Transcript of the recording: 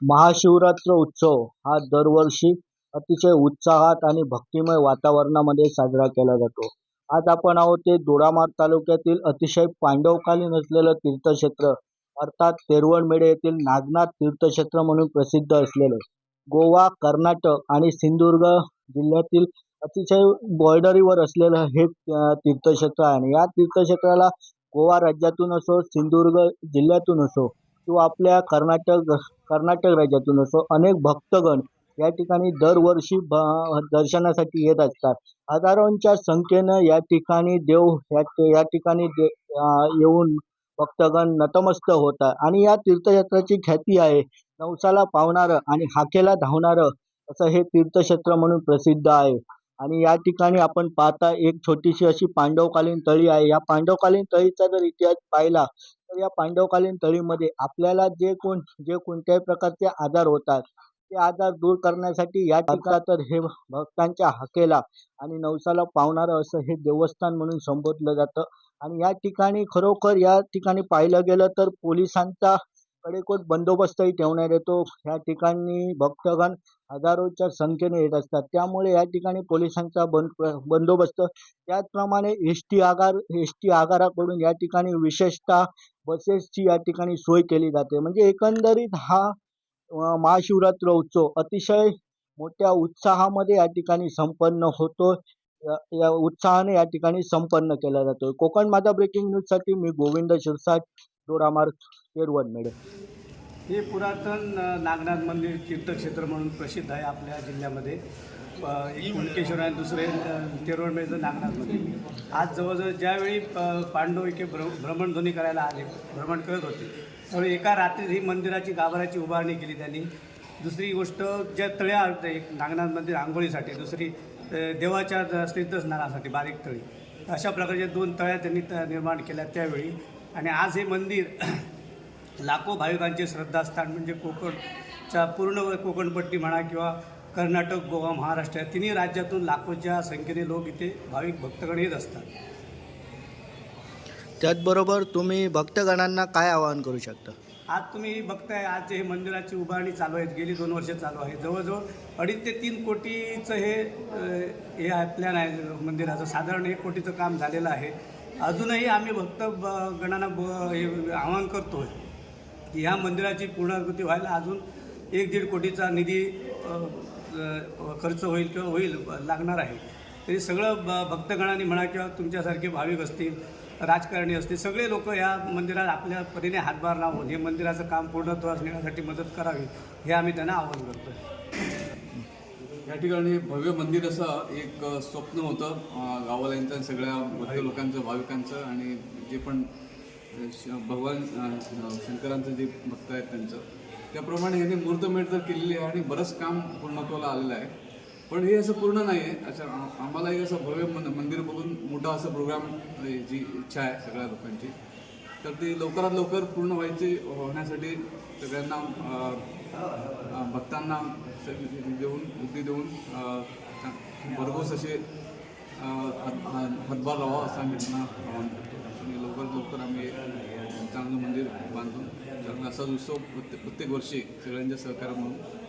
महाशिवरात्र उत्सव हा दरवर्षी अतिशय उत्साहात आणि भक्तिमय वातावरणामध्ये साजरा केला जातो. आज आपण आहोत ते दोडामार्ग तालुक्यातील अतिशय पांडवकालीन असलेलं तीर्थक्षेत्र अर्थात तेरवडमेढे येथील नागनाथ तीर्थक्षेत्र म्हणून प्रसिद्ध असलेलं गोवा, कर्नाटक आणि सिंधुदुर्ग जिल्ह्यातील अतिशय बॉर्डरीवर असलेलं हे तीर्थक्षेत्र आहे. आणि या तीर्थक्षेत्राला गोवा राज्यातून असो, सिंधुदुर्ग जिल्ह्यातून असो किंवा आपल्या कर्नाटक राज्यातून असो अनेक भक्तगण या ठिकाणी दरवर्षी दर्शनासाठी येत असतात. हजारोंच्या संख्येनं या ठिकाणी या ठिकाणी येऊन भक्तगण नतमस्तक होतात. आणि या तीर्थक्षेत्राची ख्याती आहे नवसाला पावणारं आणि हाकेला धावणारं असं हे तीर्थक्षेत्र म्हणून प्रसिद्ध आहे. आणि या ठिकाणी आपण पाहता एक छोटीशी अशी पांडवकालीन तळी आहे. या पांडवकालीन तळीचा जर इतिहास पाहिला तर या पांडवकालीन तळीमध्ये आपल्याला जे कोणत्याही प्रकारचे आजार होतात ते आजार दूर करण्यासाठी या ठिकाणी तर हे भक्तांच्या हाकेला आणि नवसाला पावणारं असं हे देवस्थान म्हणून संबोधलं जातं. आणि या ठिकाणी खरोखर या ठिकाणी पाहिलं गेलं तर पोलिसांचा कडेकोट बंदोबस्तही ठेवण्यात येतो. या ठिकाणी भक्तगण हजारोच्या संख्येने येत असतात, त्यामुळे या ठिकाणी पोलिसांचा बंदोबस्त, त्याचप्रमाणे एस टी आगाराकडून या ठिकाणी विशेषतः बसेसची या ठिकाणी सोय केली जाते. म्हणजे एकंदरीत हा महाशिवरात्र उत्सव अतिशय मोठ्या उत्साहामध्ये या ठिकाणी संपन्न होतो. या उत्साहाने या ठिकाणी संपन्न केला जातो. कोकण माझा ब्रेकिंग न्यूज साठी मी गोविंद शिरसाट, दोडामार्ग, तेरवडमेढे. हे पुरातन नागनाथ मंदिर तीर्थक्षेत्र म्हणून प्रसिद्ध आहे आपल्या जिल्ह्यामध्ये. एक कुणकेश्वर आणि दुसरे तेरवडमेढेचं नागनाथ मंदिर. आज जवळजवळ ज्यावेळी पांडव इथे भ्रमणध्वनी करायला आले, भ्रमण करत होते, त्यावेळी एका रात्रीत ही मंदिराची गाभाऱ्याची उभारणी केली त्यांनी. दुसरी गोष्ट, ज्या तळ्या एक नागनाथ मंदिर आंघोळीसाठी, दुसरी देवाच्या तीर्थस्नानासाठी बारीक तळी, अशा प्रकारच्या 2 तळ्या त्यांनी निर्माण केल्या त्यावेळी. आणि आज हे मंदिर लाखो भाविकांचे श्रद्धास्थान, म्हणजे कोकणच्या पूर्ण कोकणपट्टी म्हणा किंवा कर्नाटक, गोवा, महाराष्ट्र या तिन्ही राज्यातून लाखोच्या संख्येने लोक इथे भाविक भक्तगण येत असतात. त्याचबरोबर तुम्ही भक्तगणांना काय आवाहन करू शकता? आज तुम्ही बघताय, आज हे मंदिराची उभारणी चालू आहे, गेली 2 वर्ष चालू आहे. जवळजवळ 2.5 ते 3 कोटीचं हे प्लॅन आहे मंदिराचं. साधारण 1 कोटीचं काम झालेलं आहे. अजूनही आम्ही भक्तगणांना आवाहन करतो की ह्या मंदिराची पूर्णाकृती व्हायला अजून 1-1.5 कोटीचा निधी खर्च होईल किंवा लागणार आहे. तरी सगळं भक्तगणांनी म्हणा किंवा तुमच्यासारखे भाविक असतील, राजकारणी असतील, सगळे लोक या मंदिरात आपल्या परीने हातभार लावून हे मंदिराचं काम पूर्णत्वास नेण्यासाठी मदत करावी, हे आम्ही त्यांना आवाहन करतो. या ठिकाणी भव्य मंदिर असं एक स्वप्न होतं गावाल्यांचं, सगळ्या भक्त लोकांचं, भाविकांचं, आणि जे पण भगवान शंकरांचं जे भक्त आहेत त्यांचं. त्याप्रमाणे यांनी मुहूर्तमेढ तर केलेली आहे आणि बरंच काम पूर्णत्वाला आलेलं आहे. पण हे असं पूर्ण नाही आहे. अच्छा, आम्हालाही असं भव्य मंदिर बघून मोठा असं प्रोग्राम जी इच्छा आहे सगळ्या लोकांची, तर ती लवकरात लवकर पूर्ण होण्यासाठी सगळ्यांना भक्तांना बुद्धी देऊन भरघोस असे हातभार लावा असं आम्ही त्यांना आवाहन करतो. आणि लवकरात लवकर आम्ही चांगलं मंदिर बांधून चांगला असा उत्सव प्रत्येक वर्षी सगळ्यांच्या सहकार्य म्हणून